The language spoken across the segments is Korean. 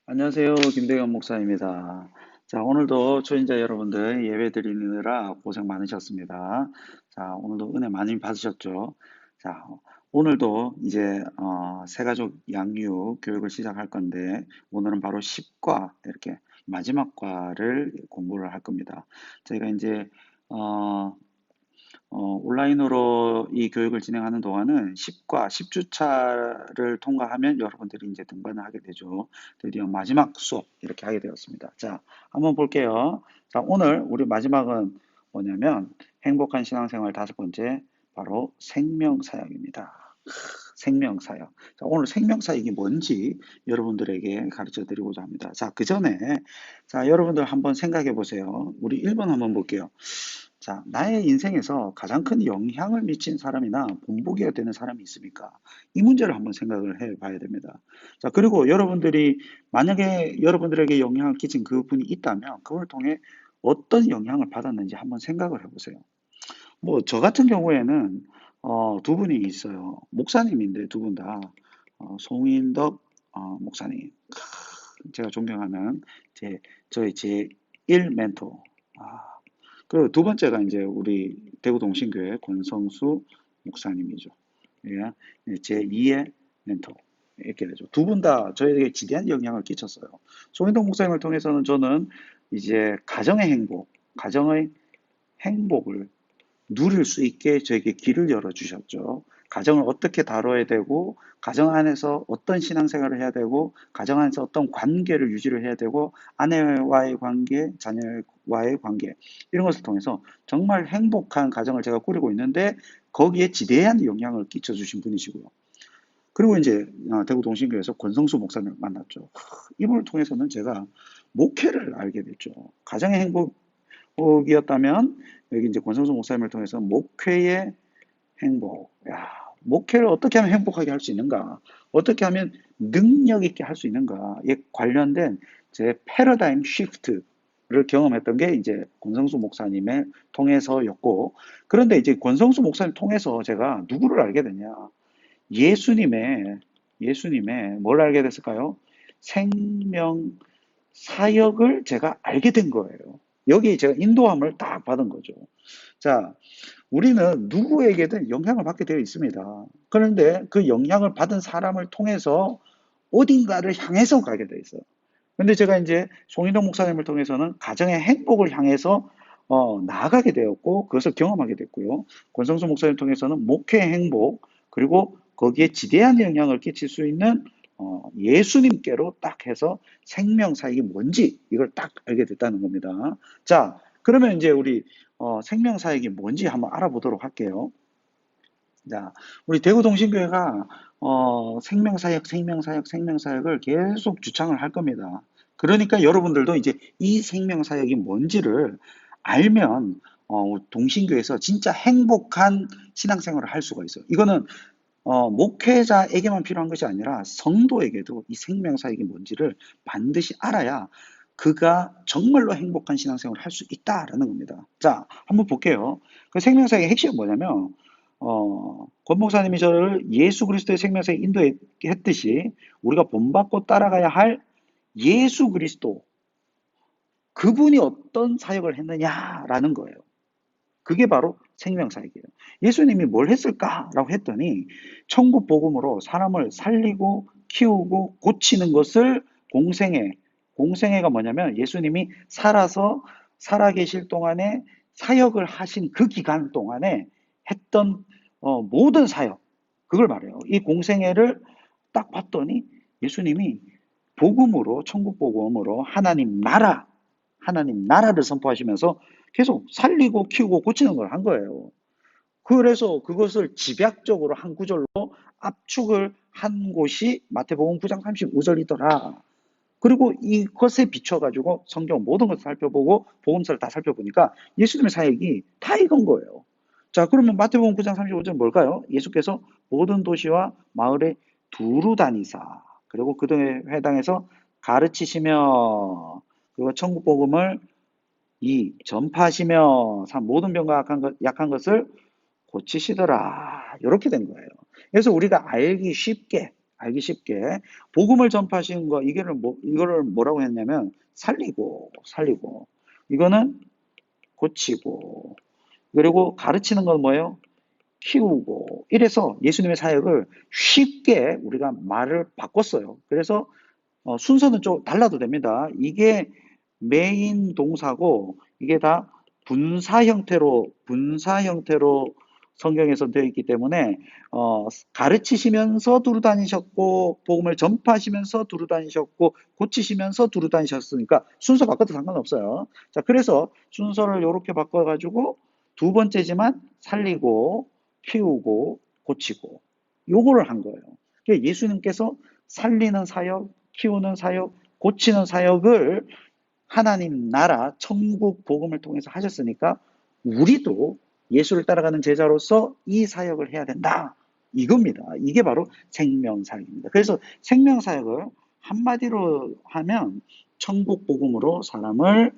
안녕하세요. 김대건 목사입니다. 자, 오늘도 초인자 여러분들 예배 드리느라 고생 많으셨습니다. 자, 오늘도 은혜 많이 받으셨죠? 자, 오늘도 이제 새가족 양육 교육을 시작할 건데 오늘은 바로 10과 이렇게 마지막 과를 공부를 할 겁니다. 저희가 이제 어, 온라인으로 이 교육을 진행하는 동안은 10과 10주차를 통과하면 여러분들이 이제 등반을 하게 되죠. 드디어 마지막 수업 이렇게 하게 되었습니다. 자, 한번 볼게요. 자, 오늘 우리 마지막은 뭐냐면 행복한 신앙생활 다섯 번째 바로 생명사역입니다. 생명사역. 자, 오늘 생명사역이 뭔지 여러분들에게 가르쳐 드리고자 합니다. 자, 그 전에 자, 여러분들 한번 생각해 보세요. 우리 1번 한번 볼게요. 자, 나의 인생에서 가장 큰 영향을 미친 사람이나 본보기가 되는 사람이 있습니까? 이 문제를 한번 생각을 해 봐야 됩니다. 자, 그리고 여러분들이 만약에 여러분들에게 영향을 끼친 그분이 있다면 그걸 통해 어떤 영향을 받았는지 한번 생각을 해보세요. 뭐, 저 같은 경우에는 두 분이 있어요. 목사님인데 두 분 다 송인덕 목사님. 제가 존경하는 저의 제1 멘토. 아, 그 두 번째가 이제 우리 대구 동신교회 권성수 목사님이죠. 예, 제2의 멘토. 이렇게 되죠. 두 분 다 저에게 지대한 영향을 끼쳤어요. 송인동 목사님을 통해서는 저는 이제 가정의 행복을 누릴 수 있게 저에게 길을 열어주셨죠. 가정을 어떻게 다뤄야 되고, 가정 안에서 어떤 신앙생활을 해야 되고, 가정 안에서 어떤 관계를 유지를 해야 되고, 아내와의 관계, 자녀와의 관계, 이런 것을 통해서 정말 행복한 가정을 제가 꾸리고 있는데, 거기에 지대한 영향을 끼쳐주신 분이시고요. 그리고 이제 대구 동신교에서 권성수 목사님을 만났죠. 이분을 통해서는 제가 목회를 알게 됐죠. 가정의 행복이었다면 여기 이제 권성수 목사님을 통해서 목회의 행복. 야, 목회를 어떻게 하면 행복하게 할 수 있는가? 어떻게 하면 능력 있게 할 수 있는가에 관련된 제 패러다임 시프트를 경험했던 게 이제 권성수 목사님을 통해서였고, 그런데 이제 권성수 목사님 통해서 제가 누구를 알게 되냐? 예수님의 뭘 알게 됐을까요? 생명 사역을 제가 알게 된 거예요. 여기 제가 인도함을 딱 받은 거죠. 자, 우리는 누구에게든 영향을 받게 되어 있습니다. 그런데 그 영향을 받은 사람을 통해서 어딘가를 향해서 가게 되어 있어요. 근데 제가 이제 송인동 목사님을 통해서는 가정의 행복을 향해서 나아가게 되었고 그것을 경험하게 됐고요. 권성수 목사님을 통해서는 목회의 행복 그리고 거기에 지대한 영향을 끼칠 수 있는 예수님께로 딱 해서 생명사역이 뭔지 이걸 딱 알게 됐다는 겁니다. 자, 그러면 이제 우리 생명사역이 뭔지 한번 알아보도록 할게요. 자, 우리 대구동신교회가 생명사역을 계속 주창을 할 겁니다. 그러니까 여러분들도 이제 이 생명사역이 뭔지를 알면 동신교회에서 진짜 행복한 신앙생활을 할 수가 있어요. 이거는 목회자에게만 필요한 것이 아니라 성도에게도 이 생명사역이 뭔지를 반드시 알아야 그가 정말로 행복한 신앙생활을 할 수 있다라는 겁니다. 자, 한번 볼게요. 그 생명사역의 핵심은 뭐냐면 권 목사님이 저를 예수 그리스도의 생명사에 인도했듯이 우리가 본받고 따라가야 할 예수 그리스도 그분이 어떤 사역을 했느냐라는 거예요. 그게 바로 생명사역이에요. 예수님이 뭘 했을까라고 했더니 천국 복음으로 사람을 살리고 키우고 고치는 것을 공생애가 뭐냐면 예수님이 살아계실 동안에 사역을 하신 그 기간 동안에 했던 모든 사역 그걸 말해요. 이 공생애를 딱 봤더니 예수님이 복음으로 천국 복음으로 하나님 나라를 선포하시면서 계속 살리고 키우고 고치는 걸 한 거예요. 그래서 그것을 집약적으로 한 구절로 압축을 한 곳이 마태복음 9장 35절이더라. 그리고 이것에 비춰가지고 성경 모든 것을 살펴보고 복음서를 다 살펴보니까 예수님의 사역이 다 이건 거예요. 자, 그러면 마태복음 9장 35절은 뭘까요? 예수께서 모든 도시와 마을에 두루 다니사 그리고 그 등에 해당해서 가르치시며 그리고 천국 복음을 전파하시며 모든 병과 약한 것을 고치시더라. 이렇게 된 거예요. 그래서 우리가 알기 쉽게 알기 쉽게. 복음을 전파하시는 거, 이거를 뭐라고 했냐면, 살리고. 이거는 고치고. 그리고 가르치는 건 뭐예요? 키우고. 이래서 예수님의 사역을 쉽게 우리가 말을 바꿨어요. 그래서 순서는 좀 달라도 됩니다. 이게 메인 동사고 이게 다 분사 형태로 성경에서 되어 있기 때문에 가르치시면서 두루 다니셨고 복음을 전파하시면서 두루 다니셨고 고치시면서 두루 다니셨으니까 순서 바꿔도 상관없어요. 자, 그래서 순서를 이렇게 바꿔가지고 두 번째지만 살리고 키우고 고치고 요거를 한 거예요. 그러니까 예수님께서 살리는 사역, 키우는 사역, 고치는 사역을 하나님 나라, 천국 복음을 통해서 하셨으니까 우리도 예수를 따라가는 제자로서 이 사역을 해야 된다. 이겁니다. 이게 바로 생명사역입니다. 그래서 생명사역을 한마디로 하면 천국 복음으로 사람을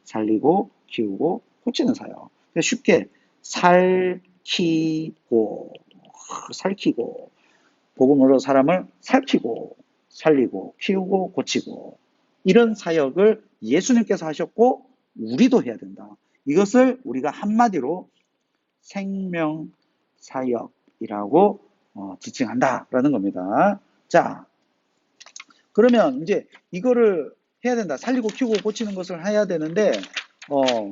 살리고 키우고 고치는 사역. 쉽게 살키고 복음으로 사람을 살키고 살리고 키우고 고치고 이런 사역을 예수님께서 하셨고 우리도 해야 된다. 이것을 우리가 한마디로 생명사역이라고 지칭한다라는 겁니다. 자, 그러면 이제 이거를 해야 된다. 살리고 키우고 고치는 것을 해야 되는데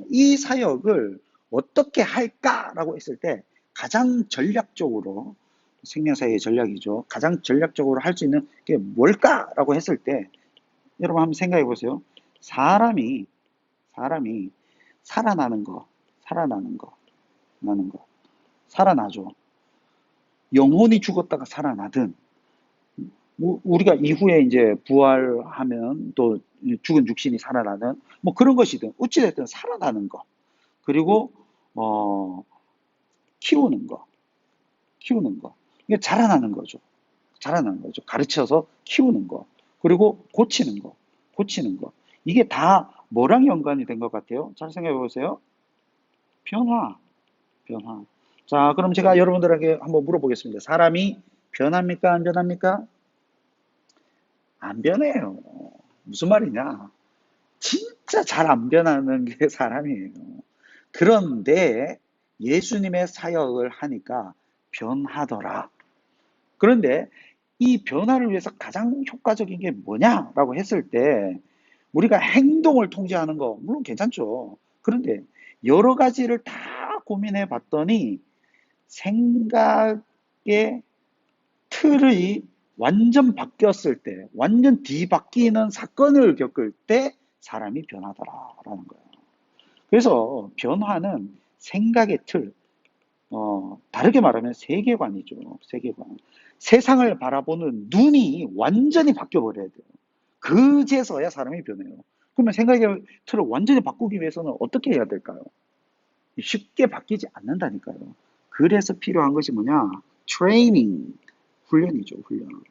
이 사역을 어떻게 할까라고 했을 때 가장 전략적으로 생명사역의 전략이죠. 가장 전략적으로 할 수 있는 게 뭘까라고 했을 때 여러분 한번 생각해 보세요. 사람이 살아나는 거, 살아나죠. 영혼이 죽었다가 살아나든 우리가 이후에 이제 부활하면 또 죽은 육신이 살아나는 뭐 그런 것이든 어찌됐든 살아나는 거 그리고 키우는 거 이게 자라나는 거죠. 가르쳐서 키우는 거 그리고 고치는 거 이게 다 뭐랑 연관이 된 것 같아요? 잘 생각해 보세요. 변화. 자, 그럼 제가 여러분들에게 한번 물어보겠습니다. 사람이 변합니까? 안 변합니까? 안 변해요. 무슨 말이냐? 진짜 잘 안 변하는 게 사람이에요. 그런데 예수님의 사역을 하니까 변하더라. 그런데 이 변화를 위해서 가장 효과적인 게 뭐냐라고 했을 때 우리가 행동을 통제하는 거 물론 괜찮죠. 그런데 여러 가지를 다 고민해 봤더니 생각의 틀이 완전 바뀌었을 때, 완전 뒤바뀌는 사건을 겪을 때 사람이 변하더라라는 거예요. 그래서 변화는 생각의 틀, 다르게 말하면 세계관이죠. 세계관. 세상을 바라보는 눈이 완전히 바뀌어버려야 돼요. 그제서야 사람이 변해요. 그러면 생각의 틀을 완전히 바꾸기 위해서는 어떻게 해야 될까요? 쉽게 바뀌지 않는다니까요. 그래서 필요한 것이 뭐냐? 트레이닝, 훈련이죠. 훈련.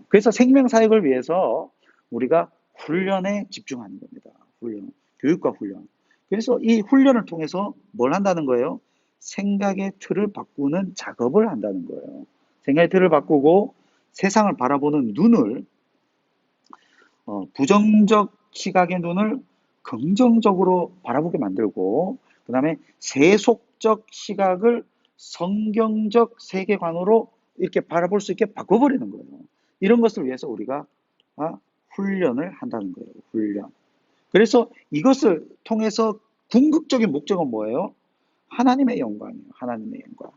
그래서 생명사역을 위해서 우리가 훈련에 집중하는 겁니다. 교육과 훈련. 그래서 이 훈련을 통해서 뭘 한다는 거예요? 생각의 틀을 바꾸는 작업을 한다는 거예요. 생각의 틀을 바꾸고 세상을 바라보는 눈을 부정적 시각의 눈을 긍정적으로 바라보게 만들고 그 다음에 세속적 시각을 성경적 세계관으로 이렇게 바라볼 수 있게 바꿔버리는 거예요. 이런 것을 위해서 우리가 훈련을 한다는 거예요. 훈련. 그래서 이것을 통해서 궁극적인 목적은 뭐예요? 하나님의 영광이에요. 하나님의 영광.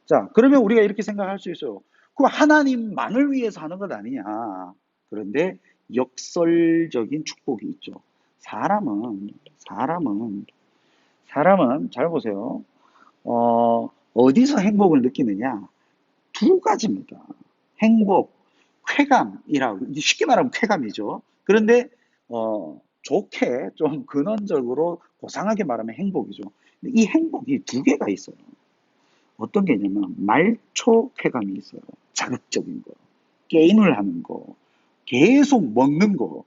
자, 그러면 우리가 이렇게 생각할 수 있어요. 그 하나님만을 위해서 하는 것 아니냐. 그런데 역설적인 축복이 있죠. 사람은 잘 보세요. 어디서 행복을 느끼느냐? 두 가지입니다. 행복, 쾌감이라고 쉽게 말하면 쾌감이죠. 그런데 좋게 좀 근원적으로 고상하게 말하면 행복이죠. 이 행복이 두 개가 있어요. 어떤 게 있냐면 말초 쾌감이 있어요. 자극적인 거, 게임을 하는 거, 계속 먹는 거,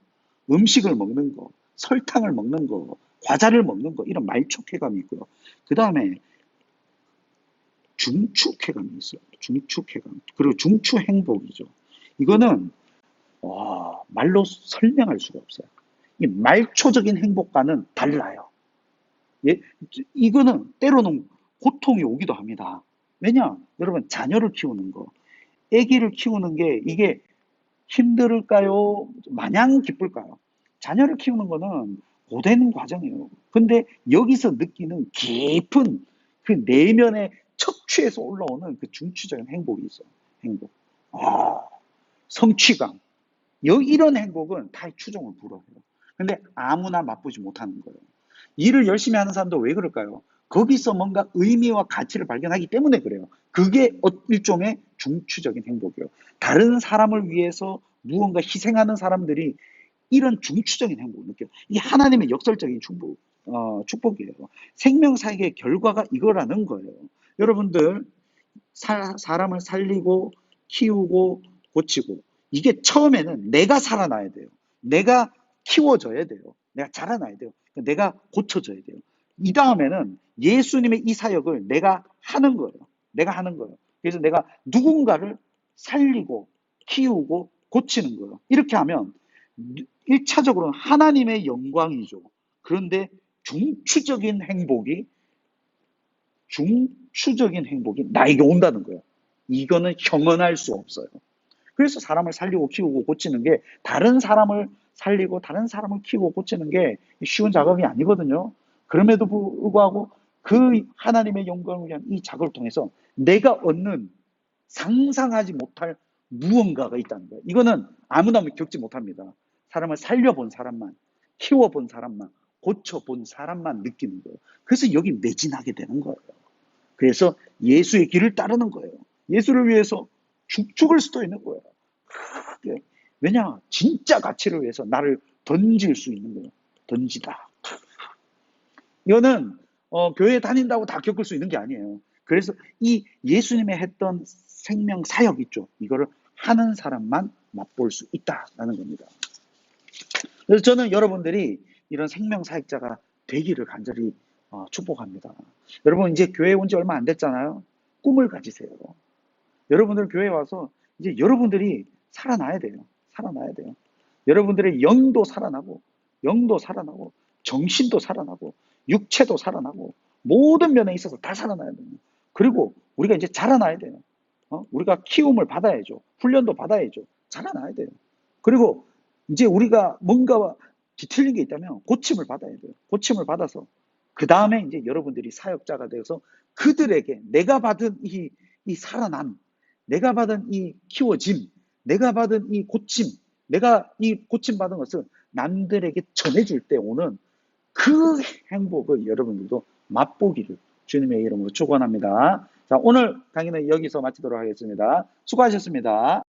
음식을 먹는 거, 설탕을 먹는 거, 과자를 먹는 거 이런 말초 쾌감이 있고요. 그 다음에 중추쾌감이 있어요. 중추쾌감. 그리고 중추행복이죠. 이거는 말로 설명할 수가 없어요. 이 말초적인 행복과는 달라요. 예, 이거는 때로는 고통이 오기도 합니다. 왜냐? 여러분, 자녀를 키우는 거, 아기를 키우는 게 이게 힘들을까요? 마냥 기쁠까요? 자녀를 키우는 거는 고된 과정이에요. 근데 여기서 느끼는 깊은 그 내면의 척추에서 올라오는 그 중추적인 행복이 있어요. 행복. 아, 성취감. 이런 행복은 다 추종을 불허해요. 근데 아무나 맛보지 못하는 거예요. 일을 열심히 하는 사람도 왜 그럴까요? 거기서 뭔가 의미와 가치를 발견하기 때문에 그래요. 그게 일종의 중추적인 행복이에요. 다른 사람을 위해서 무언가 희생하는 사람들이 이런 중추적인 행복을 느껴요. 이게 하나님의 역설적인 축복이에요. 생명사역의 결과가 이거라는 거예요. 여러분들, 사람을 살리고 키우고 고치고, 이게 처음에는 내가 살아나야 돼요. 내가 키워져야 돼요. 내가 자라나야 돼요. 내가 고쳐져야 돼요. 이 다음에는 예수님의 이 사역을 내가 하는 거예요. 내가 하는 거예요. 그래서 내가 누군가를 살리고 키우고 고치는 거예요. 이렇게 하면 1차적으로는 하나님의 영광이죠. 그런데 중추적인 행복이 나에게 온다는 거예요. 이거는 형언할 수 없어요. 그래서 사람을 살리고 키우고 고치는 게, 다른 사람을 살리고 다른 사람을 키우고 고치는 게 쉬운 작업이 아니거든요. 그럼에도 불구하고 그 하나님의 영광을 위한 이 작업을 통해서 내가 얻는 상상하지 못할 무언가가 있다는 거예요. 이거는 아무나 겪지 못합니다. 사람을 살려본 사람만, 키워본 사람만, 고쳐본 사람만 느끼는 거예요. 그래서 여기 매진하게 되는 거예요. 그래서 예수의 길을 따르는 거예요. 예수를 위해서 죽을 수도 있는 거예요. 왜냐? 진짜 가치를 위해서 나를 던질 수 있는 거예요. 던지다. 이거는 교회 다닌다고 다 겪을 수 있는 게 아니에요. 그래서 이 예수님의 했던 생명 사역 있죠. 이거를 하는 사람만 맛볼 수 있다라는 겁니다. 그래서 저는 여러분들이 이런 생명 사역자가 되기를 간절히 축복합니다. 여러분, 이제 교회 온 지 얼마 안 됐잖아요. 꿈을 가지세요. 여러분들 교회 와서 이제 여러분들이 살아나야 돼요. 살아나야 돼요. 여러분들의 영도 살아나고, 정신도 살아나고, 육체도 살아나고, 모든 면에 있어서 다 살아나야 돼요. 그리고 우리가 이제 자라나야 돼요. 우리가 키움을 받아야죠. 훈련도 받아야죠. 자라나야 돼요. 그리고 이제 우리가 뭔가 뒤틀린 게 있다면 고침을 받아야 돼요. 고침을 받아서 그 다음에 이제 여러분들이 사역자가 되어서 그들에게 내가 받은 이 살아남, 내가 받은 이 키워짐, 내가 받은 이 고침, 내가 이 고침 받은 것을 남들에게 전해줄 때 오는 그 행복을 여러분들도 맛보기를 주님의 이름으로 축원합니다. 자, 오늘 강의는 여기서 마치도록 하겠습니다. 수고하셨습니다.